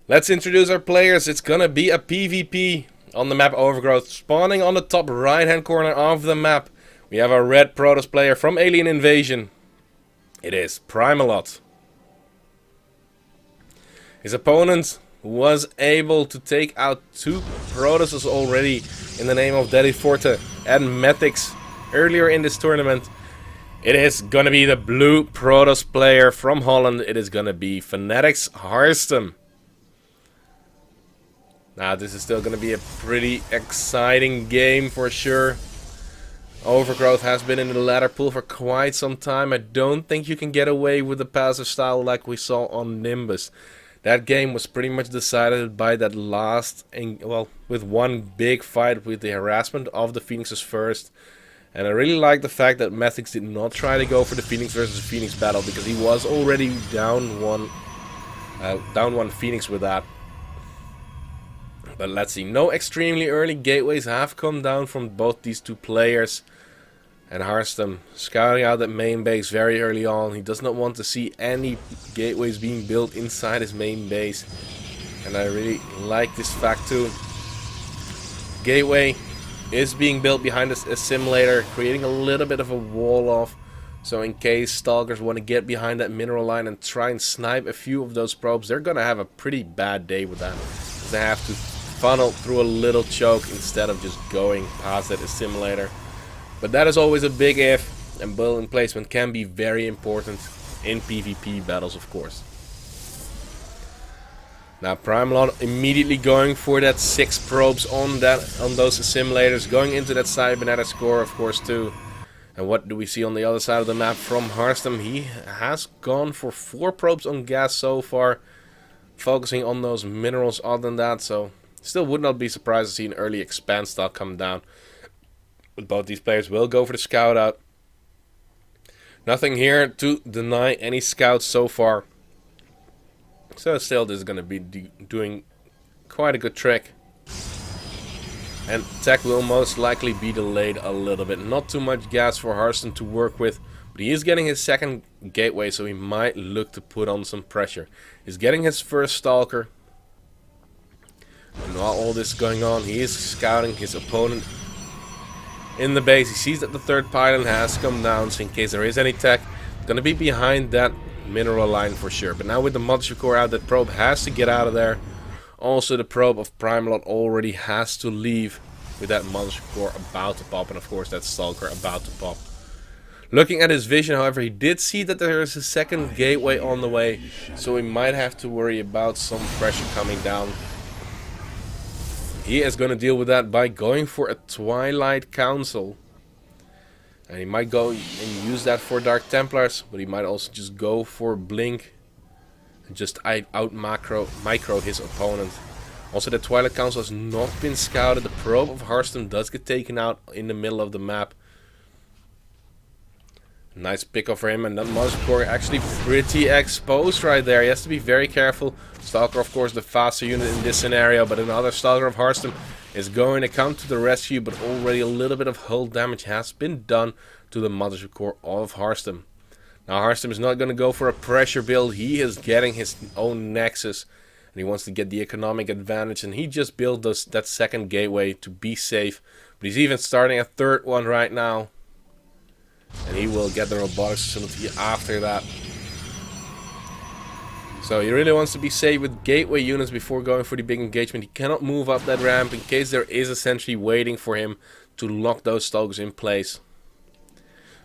Let's introduce our players. It's gonna be a PvP on the map Overgrowth. Spawning on the top right hand corner of the map, we have our red Protoss player from Alien Invasion. It is Primelot. His opponent was able to take out 2 Protosses already in the name of Daddy Forte and Methics earlier in this tournament. It is gonna be the blue Protoss player from Holland. It is gonna be Fanatics Harstem. Now this is still going to be a pretty exciting game for sure. Overgrowth has been in the ladder pool for quite some time. I don't think you can get away with the passive style like we saw on Nimbus. That game was pretty much decided by that last, well, with one big fight with the harassment of the Phoenixes first. And I really like the fact that Methics did not try to go for the Phoenix versus Phoenix battle, because he was already down one Phoenix with that. But let's see, no extremely early gateways have come down from both these 2 players. And Harstem scouting out that main base very early on. He does not want to see any gateways being built inside his main base. And I really like this fact too. Gateway is being built behind a simulator, creating a little bit of a wall off. So in case Stalkers want to get behind that mineral line and try and snipe a few of those probes, they're going to have a pretty bad day with that. They have to funnel through a little choke instead of just going past it, a simulator. But that is always a big if, and building placement can be very important in PvP battles, of course. Now Primelot immediately going for that 6 probes on those simulators, going into that cybernetics core, of course, too. And what do we see on the other side of the map from Harstem? He has gone for 4 probes on gas so far, focusing on those minerals other than that, so still would not be surprised to see an early expand stock come down. But both these players will go for the scout out. Nothing here to deny any scouts so far. So still this is going to be doing quite a good trick. And tech will most likely be delayed a little bit. Not too much gas for Harstem to work with. But he is getting his second gateway, so he might look to put on some pressure. He's getting his first Stalker. And while all this is going on, he is scouting his opponent in the base. He sees that the 3rd pylon has come down, so in case there is any tech, it's going to be behind that mineral line for sure. But now with the mothership core out, that probe has to get out of there. Also the probe of Primelot already has to leave with that mothership core about to pop, and of course that Stalker about to pop. Looking at his vision, however, he did see that there is a second gateway on the way, so he might have to worry about some pressure coming down. He is going to deal with that by going for a Twilight Council. And he might go and use that for Dark Templars, but he might also just go for Blink and just out micro his opponent. Also, the Twilight Council has not been scouted. The probe of Harstem does get taken out in the middle of the map. Nice pick off for him, and that Mothership Core actually pretty exposed right there. He has to be very careful. Stalker, of course, the faster unit in this scenario, but another Stalker of Harstem is going to come to the rescue, but already a little bit of hull damage has been done to the Mothership Core of Harstem. Now Harstem is not going to go for a pressure build. He is getting his own Nexus, and he wants to get the economic advantage, and he just built that second gateway to be safe. But he's even starting a 3rd one right now. And he will get the robotics facility after that. So he really wants to be safe with gateway units before going for the big engagement. He cannot move up that ramp in case there is a sentry waiting for him to lock those stalkers in place.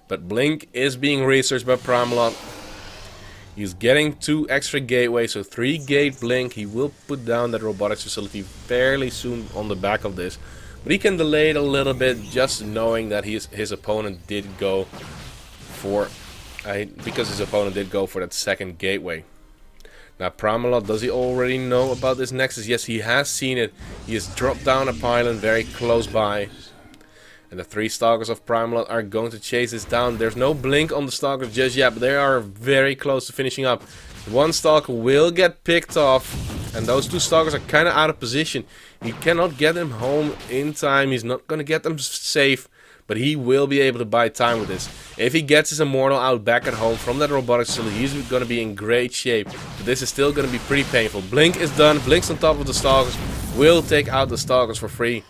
But Blink is being researched by Primelot. He's getting 2 extra gateways, so 3 gate Blink. He will put down that robotics facility fairly soon on the back of this. But he can delay it a little bit, just knowing that his opponent did go for, because his opponent did go for that second gateway. Now Primelot, does he already know about this Nexus? Yes, he has seen it. He has dropped down a pylon very close by. And the 3 Stalkers of Primelot are going to chase this down. There's no Blink on the Stalkers just yet, but they are very close to finishing up. One Stalker will get picked off, and those 2 Stalkers are kind of out of position. He cannot get them home in time. He's not going to get them safe, but he will be able to buy time with this. If he gets his Immortal out back at home from that robotics facility, he's going to be in great shape. But this is still going to be pretty painful. Blink is done. Blink's on top of the Stalkers. Will take out the Stalkers for free.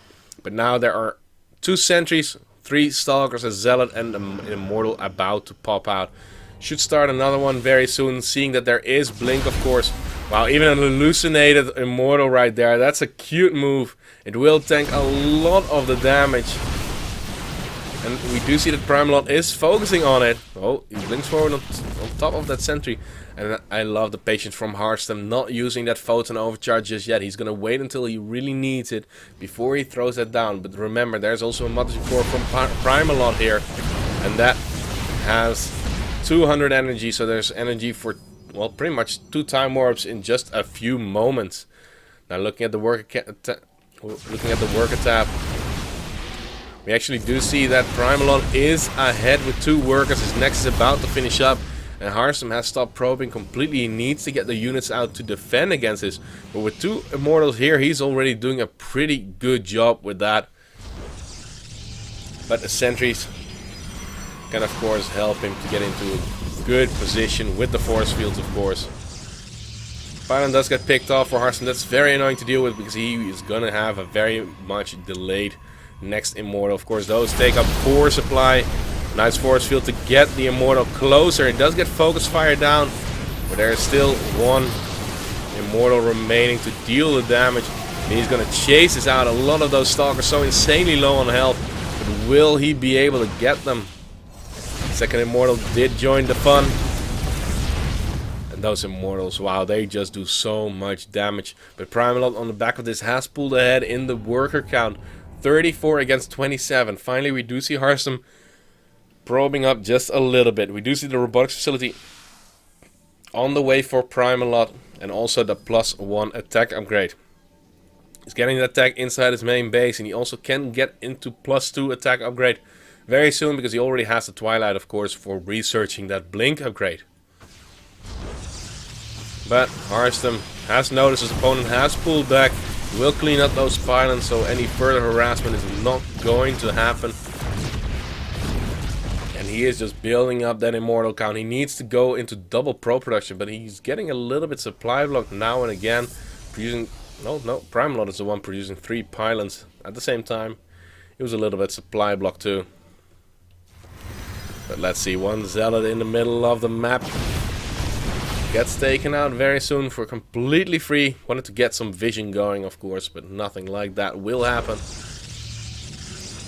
But now there are 2 sentries, 3 Stalkers, a Zealot, and an Immortal about to pop out. Should start another one very soon, seeing that there is Blink, of course. Wow, even an hallucinated Immortal right there. That's a cute move. It will tank a lot of the damage. And we do see that Primelot is focusing on it. Oh, he blinks forward on top of that sentry. And I love the patience from Harstem, not using that photon overcharge just yet. He's going to wait until he really needs it before he throws that down. But remember, there's also a Mothership Core from Primelot here. And that has 200 energy, so there's energy for, well, pretty much 2 time warps in just a few moments. Now looking at the worker tab, we actually do see that Primelot is ahead with 2 workers. His Nexus is about to finish up, and Harstem has stopped probing completely. He needs to get the units out to defend against this. But with 2 Immortals here, he's already doing a pretty good job with that. But the sentries can of course help him to get into a good position with the force fields, of course. Pylon does get picked off for Harstem. That's very annoying to deal with because he is gonna have a very much delayed next Immortal. Of course, those take up 4 supply. Nice force field to get the Immortal closer. It does get focus fire down, but there is still 1 Immortal remaining to deal the damage. And he's gonna chase this out. A lot of those Stalkers so insanely low on health, but will he be able to get them? Second Immortal did join the fun. And those Immortals, wow, they just do so much damage. But Primelot on the back of this has pulled ahead in the worker count. 34 against 27. Finally, we do see Harstem probing up just a little bit. We do see the robotics facility on the way for Primelot, and also the +1 attack upgrade. He's getting the attack inside his main base, and he also can get into +2 attack upgrade very soon, because he already has the Twilight, of course, for researching that Blink upgrade. But Harstem has noticed his opponent has pulled back. He will clean up those pylons, so any further harassment is not going to happen. And he is just building up that Immortal count. He needs to go into double pro production, but he's getting a little bit supply blocked now and again. Producing, no, Primelot is the one producing 3 pylons at the same time. It was a little bit supply blocked too. But let's see, 1 Zealot in the middle of the map. Gets taken out very soon for completely free. Wanted to get some vision going, of course, but nothing like that will happen.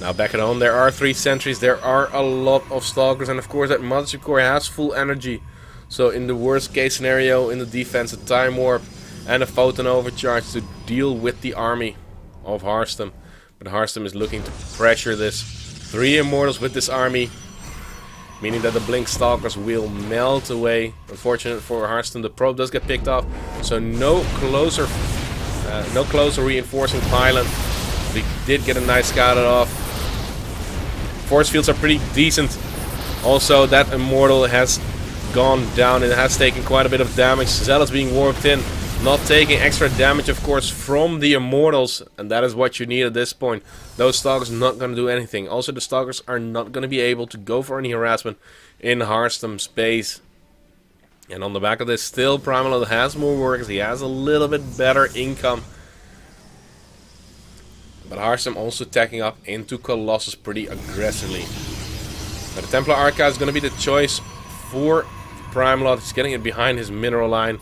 Now back at home, there are 3 sentries. There are a lot of Stalkers, and of course that Mothership Core has full energy. So in the worst case scenario, in the defense, a time warp and a photon overcharge to deal with the army of Harstem. But Harstem is looking to pressure this. 3 Immortals with this army, meaning that the Blink Stalkers will melt away. Unfortunate for Harstem, the probe does get picked off, so no closer reinforcing pylon. We did get a nice scouted off. Force fields are pretty decent. Also, that Immortal has gone down. It has taken quite a bit of damage. Zealot's being warped in, not taking extra damage, of course, from the Immortals, and that is what you need at this point. Those Stalkers are not going to do anything. Also, the Stalkers are not going to be able to go for any harassment in Harstem's base. And on the back of this, still Primelot has more workers. He has a little bit better income. But Harstem also attacking up into Colossus pretty aggressively. But the Templar Archive is going to be the choice for Primelot. He's getting it behind his mineral line.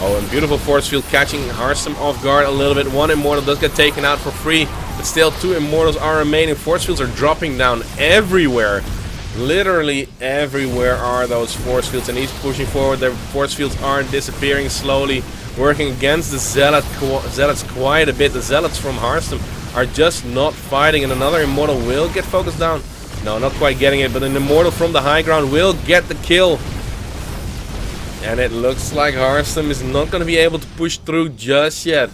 Oh, and beautiful force field catching Harstem off guard a little bit. 1 Immortal does get taken out for free, but still 2 Immortals are remaining. Force fields are dropping down everywhere. Literally everywhere are those force fields, and he's pushing forward. The force fields are disappearing slowly, working against the Zealots quite a bit. The Zealots from Harstem are just not fighting, and another Immortal will get focused down. No, not quite getting it, but an Immortal from the high ground will get the kill. And it looks like Harstem is not going to be able to push through just yet.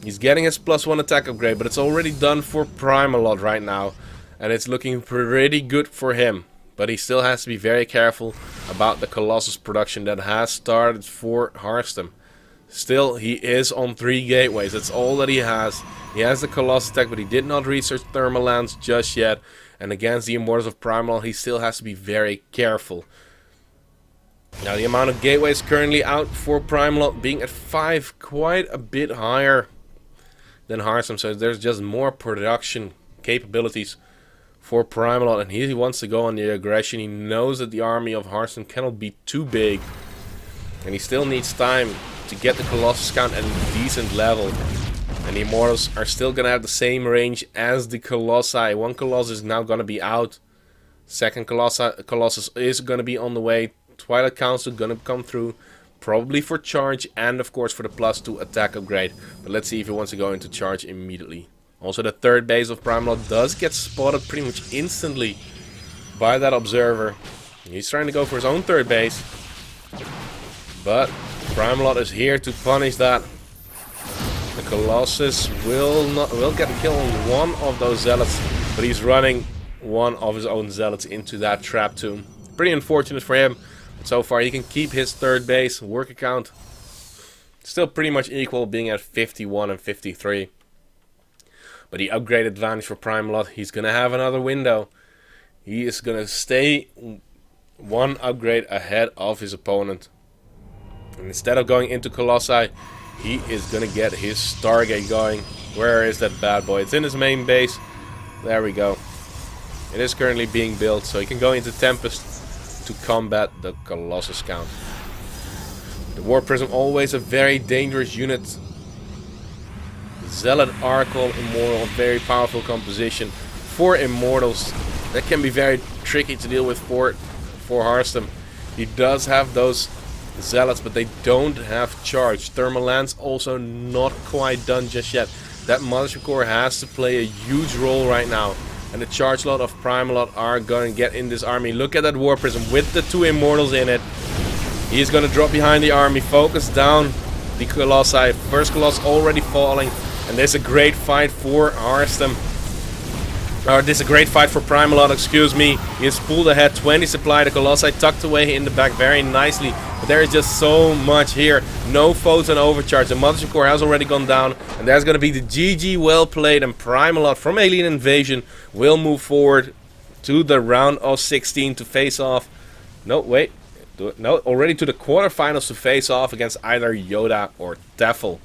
He's getting his +1 attack upgrade, but it's already done for Primelot right now. And it's looking pretty good for him. But he still has to be very careful about the Colossus production that has started for Harstem. Still, he is on 3 gateways. That's all that he has. He has the Colossus attack, but he did not research Thermal Lance just yet. And against the Immortals of Primalot, he still has to be very careful. Now, the amount of gateways currently out for Primelot being at 5, quite a bit higher than Harstem. So there's just more production capabilities for Primelot, and he wants to go on the aggression. He knows that the army of Harstem cannot be too big, and he still needs time to get the Colossus count at a decent level. And the Immortals are still gonna have the same range as the Colossi. One Colossus is now gonna be out. Second Colossus is gonna be on the way. Twilight Council gonna come through, probably for charge and of course for the +2 attack upgrade. But let's see if he wants to go into charge immediately. Also, the third base of Primelot does get spotted pretty much instantly by that observer. He's trying to go for his own third base, but Primelot is here to punish that. The Colossus will get a kill on one of those zealots, but he's running one of his own zealots into that trap tomb. Pretty unfortunate for him, but so far he can keep his third base. Work account still pretty much equal, being at 51 and 53. But the upgrade advantage for Primelot, he's going to have another window. He is going to stay one upgrade ahead of his opponent. And instead of going into Colossi, he is going to get his Stargate going. Where is that bad boy? It's in his main base. There we go. It is currently being built, so he can go into Tempest to combat the Colossus count. The War Prism, always a very dangerous unit. Zealot, Archon, Immortal, very powerful composition for Immortals. That can be very tricky to deal with for Harstem. He does have those Zealots, but they don't have charge. Thermal Lance also not quite done just yet. That Mothership Core has to play a huge role right now. And the charge lot of Primelot are going to get in this army. Look at that War Prism with the 2 Immortals in it. He's going to drop behind the army, focus down the Colossi. First Colossus already falling. And there's a great fight for Harstem. Or this is a great fight for Primelot, excuse me. He has pulled ahead 20 supply. The Colossi tucked away in the back very nicely. But there is just so much here. No photon overcharge. The Mothership Core has already gone down. And there's going to be the GG, well played. And Primelot from Alien Invasion will move forward to the round of 16 to face off. No, wait. No, already to the quarterfinals to face off against either Yoda or Tefl.